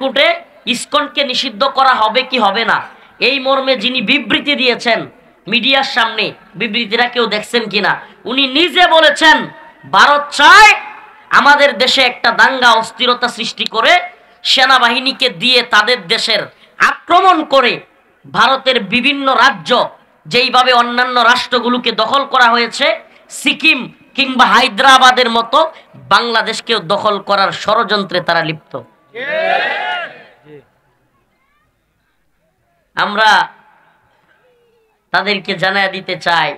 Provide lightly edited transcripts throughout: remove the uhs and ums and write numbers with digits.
কোর্টে ইসকনকে নিষিদ্ধ করা হবে কি হবে না এই মর্মে যিনি বিবৃতি দিয়েছেন মিডিয়ার সামনে, বিবৃতিটা কেউ দেখছেন কিনা, উনি নিজে বলেছেন ভারত চায় আমাদের দেশে একটা দাঙ্গা অস্থিরতা সৃষ্টি করে সেনাবাহিনীকে দিয়ে তাদের দেশের আক্রমণ করে ভারতের বিভিন্ন রাজ্য যেইভাবে অন্যান্য রাষ্ট্রগুলোকে দখল করা হয়েছে, সিকিম কিংবা হায়দ্রাবাদের মতো বাংলাদেশকেও দখল করার ষড়যন্ত্রে তারা লিপ্ত। আমরা তাদেরকে জানায় দিতে চাই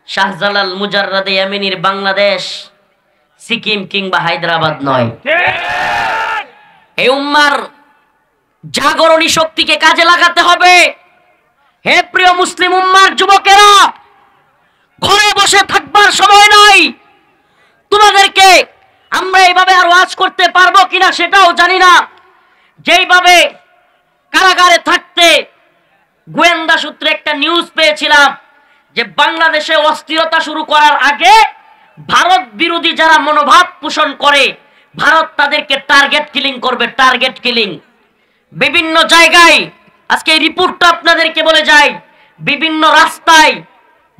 শাহজালাল মুজাররাদে ইয়ামিনীর বাংলাদেশ সিকিম কিংবা হায়দ্রাবাদ নয়। এই উম্মার জাগরণী শক্তিকে কাজে লাগাতে হবে। হে প্রিয় মুসলিম উম্মার যুবকেরা, ঘরে বসে থাকবার সময় নাই। তোমাদেরকে আমরা এইভাবে আর ওয়াজ করতে পারবো কিনা সেটাও জানি না। যেইভাবে কারাগারে থাকতে গোয়েন্দা সূত্রে একটা নিউজ পেয়েছিলাম যে বাংলাদেশে অস্থিরতা শুরু করার আগে ভারত বিরোধী যারা মনোভাব পোষণ করে ভারত তাদেরকে টার্গেট কিলিং করবে, টার্গেট কিলিং। বিভিন্ন জায়গায় আজকে এই রিপোর্টটা আপনাদেরকে বলে যাই, বিভিন্ন রাস্তায়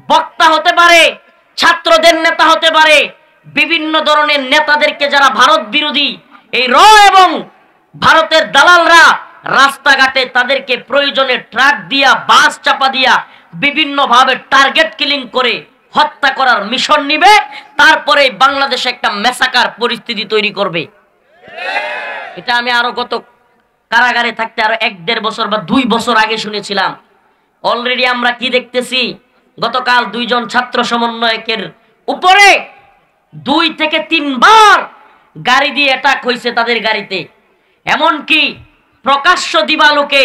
বক্তা হতে পারে, ছাত্রদের নেতা হতে পারে, বিভিন্ন ধরনের নেতাদেরকে যারা ভারত বিরোধী এই র এবং ভারতের দালালরা রাস্তাঘাটে তাদেরকে প্রয়োজনে ট্রাক দিয়া বাস চাপা দিয়া বিভিন্ন ভাবে টার্গেট কিলিং করে হত্যা করার মিশন নিবে, তারপরে বাংলাদেশে একটা মেসাকার পরিস্থিতি তৈরি করবে। এটা আমি আরো গত কারাগারে থাকতে আরো 1-1.5 বছর বা 2 বছর আগে শুনেছিলাম। অলরেডি আমরা কি দেখতেছি, গতকাল 2 জন ছাত্র সমন্বয়কের উপরে 2 থেকে 3 বার গাড়ি দিয়ে অ্যাটাক হয়েছে তাদের গাড়িতে। এমনকি প্রকাশ্য দিবালোকে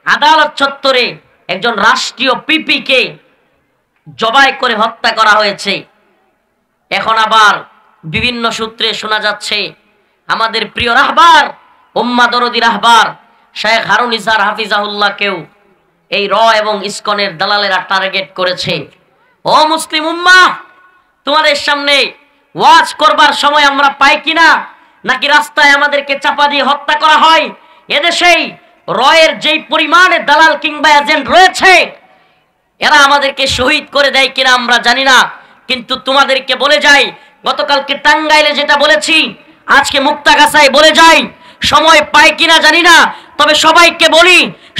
আদালত চত্বরে একজন রাষ্ট্রীয় পিপিকে জবাই করে হত্যা করা হয়েছে। এখন আবার বিভিন্ন সূত্রে শোনা যাচ্ছে আমাদের প্রিয় রাহবার উম্মাহ দরদি রাহবার শেখ হারুন ইসহার হাফিজাহুল্লাহকেও এই র এবং ইসকনের দালালেরা টার্গেট করেছে। ও মুসলিম উম্মাহ, তোমাদের সামনে ওয়াজ করবার সময় আমরা পাই কিনা, নাকি রাস্তায় আমাদেরকে চাপা দিয়ে হত্যা করা হয়? এদেশেই রয়ের যেই পরিমাণে দালাল কিংবা এজেন্ট রয়েছে এরা আমাদেরকে শহীদ করে দেয় কিনা আমরা জানি না, কিন্তু তোমাদেরকে বলে যাই, গতকালকে টাঙ্গাইলে যেটা বলেছি আজকে মুক্তাগাছায় বলে যাই, সময় পাই কিনা জানি না, তবে সবাইকে বলি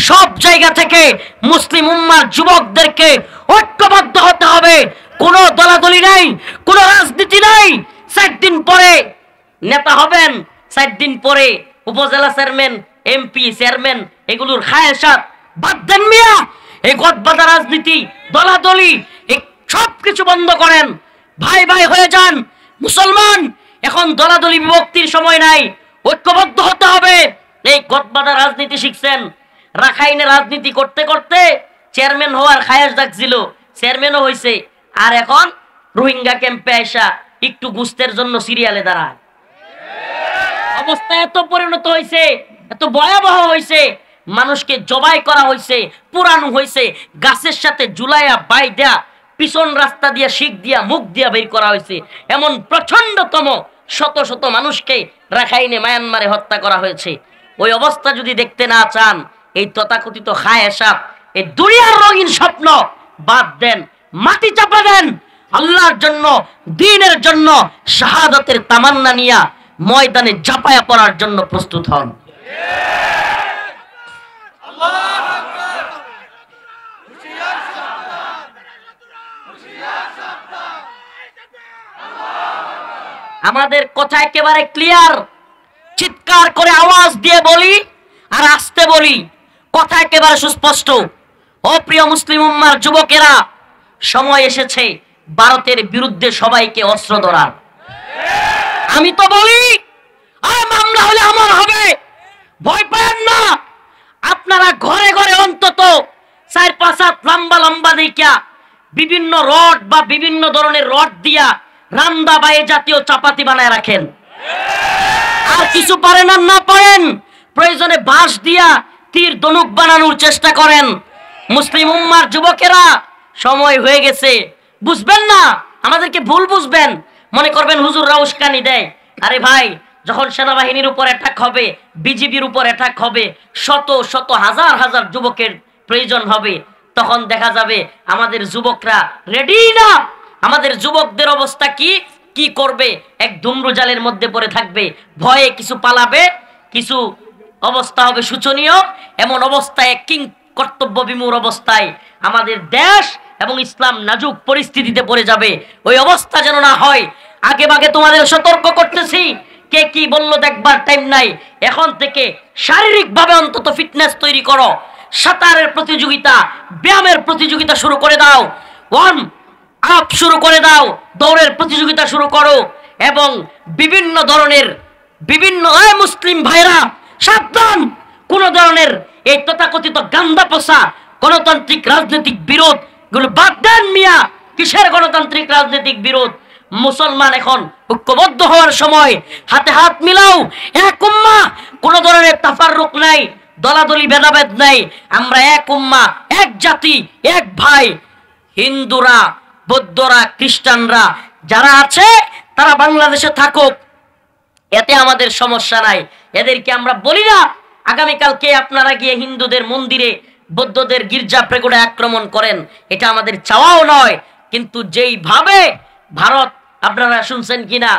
সব জায়গা থেকে মুসলিম উম্মার যুবকদেরকে ঐক্যবদ্ধ হতে হবে। কোনো দলাদলি নাই, কোনো রাজনীতি নাই। 4 দিন পরে নেতা হবেন, 4 দিন পরে উপজেলা চেয়ারম্যান, এমপি, চেয়ারম্যান, এগুলোর খায়েশাত বাদ দেন মিয়া। এই গদবাদা রাজনীতি, দলাদলি, এই সব কিছু বন্ধ করেন, ভাই ভাই হয়ে যান। মুসলমান এখন দলাদলি বিভক্তির সময় নাই, ঐক্যবদ্ধ হতে হবে। এই গদবাদা রাজনীতি শিখছেন, রাখাইনে রাজনীতি করতে করতে চেয়ারম্যান হওয়ার খায়েশ ডাকছিল, চেয়ারম্যানও হয়েছে, আর এখন রোহিঙ্গা ক্যাম্পে আইসা একটু গুস্তের জন্য সিরিয়ালে দাঁড়ায়। অবস্থা এত পরিণত হয়েছে, এত ভয়াবহ হয়েছে, মানুষকে জবাই করা হয়েছে, পুরানো হয়েছে, গাছের সাথে জুলাইয়া বাই দেয়া, পিছন রাস্তা দিয়া শিখ দিয়া মুখ দিয়া বের করা হয়েছে। এমন প্রচন্ডতম শত শত মানুষকে রাখাইনে মায়ানমারে হত্যা করা হয়েছে। ওই অবস্থা যদি দেখতে না চান, এই তথাকথিত খায়েশাত, এই দুনিয়ার রঙিন স্বপ্ন বাদ দেন, মাটি চাপা দেন। আল্লাহর জন্য, দ্বীনের জন্য শাহাদাতের তামান্না নিয়া ময়দানে ঝাঁপায়া পড়ার জন্য প্রস্তুত হন। আমাদের কথা একেবারে ক্লিয়ার, চিৎকার করে আওয়াজ দিয়ে বলি আর আস্তে বলি, কথা একেবারে সুস্পষ্ট। ও প্রিয় মুসলিম উম্মার যুবকেরা, সময় এসেছে ভারতের বিরুদ্ধে সবাইকে অস্ত্র ধরার। আমি তো বলি আর মামলা হলে আমার হবে, ভয় পাবেন না। আপনারা ঘরে ঘরে অন্তত 4-5 হাত লম্বা লম্বা দেখিয়া বিভিন্ন রড বা বিভিন্ন ধরনের রড দিয়া রান্দা বায়ে জাতীয় চাপাতি বানায় রাখেন। আর কিছু পারেন আর না পারেন, প্রয়োজনে বাঁশ দিয়া তীর ধনুক বানানোর চেষ্টা করেন। মুসলিম উম্মার যুবকেরা, সময় হয়ে গেছে। বুঝবেন না, আমাদেরকে ভুল বুঝবেন, মনে করবেন হুজুররা উস্কানি দেয়। আরে ভাই, যখন সেনাবাহিনীর উপর অ্যাটাক হবে, বিজিবির উপর অ্যাটাক হবে, শত শত হাজার হাজার যুবকের প্রয়োজন হবে, তখন দেখা যাবে আমাদের যুবকরা রেডি না। আমাদের যুবকদের অবস্থা কি কি করবে? এক ধুম্রজালের মধ্যে পড়ে থাকবে, ভয়ে কিছু পালাবে, কিছু অবস্থা হবে শোচনীয়। এমন অবস্থায় কিং কর্তব্য বিমূঢ় অবস্থায় আমাদের দেশ এবং ইসলাম নাজুক পরিস্থিতিতে পড়ে যাবে। ওই অবস্থা যেন না হয়, আগে ভাগে তোমাদের সতর্ক করতেছি। কে কি বললো দেখবার টাইম নাই। এখন থেকে শারীরিকভাবে অন্তত ফিটনেস তৈরি করো। সাঁতারের প্রতিযোগিতা, ব্যায়ামের প্রতিযোগিতা শুরু করে দাও, ওয়ার্ম আপ শুরু করে দাও, দৌড়ের প্রতিযোগিতা শুরু করো, এবং বিভিন্ন ধরনের মুসলিম ভাইরা সাবধান, কোন ধরনের এই তথাকথিত গান্দা পোষা গণতান্ত্রিক রাজনৈতিক বিরোধ গুলো বাদ দেন মিয়া। কিসের গণতান্ত্রিক রাজনৈতিক বিরোধ? মুসলমান এখন ঐক্যবদ্ধ হওয়ার সময়, হাতে হাত মিলাও, এক উম্মাহ, কোন ধরনের তাফাররুক নাই, দলাদলি ভেদাভেদ নাই। আমরা এক উম্মাহ, এক জাতি, এক ভাই। হিন্দুরা, বৌদ্ধরা, খ্রিস্টানরা যারা আছে তারা বাংলাদেশে থাকুক, এতে আমাদের সমস্যা নাই। এদেরকে আমরা বলি না আগামীকালকে আপনারা গিয়ে হিন্দুদের মন্দিরে, বৌদ্ধদের গির্জা প্রেগোডে আক্রমণ করেন, এটা আমাদের চাওয়াও নয়। কিন্তু যেইভাবে ভারত, আপনারা শুনছেন কিনা,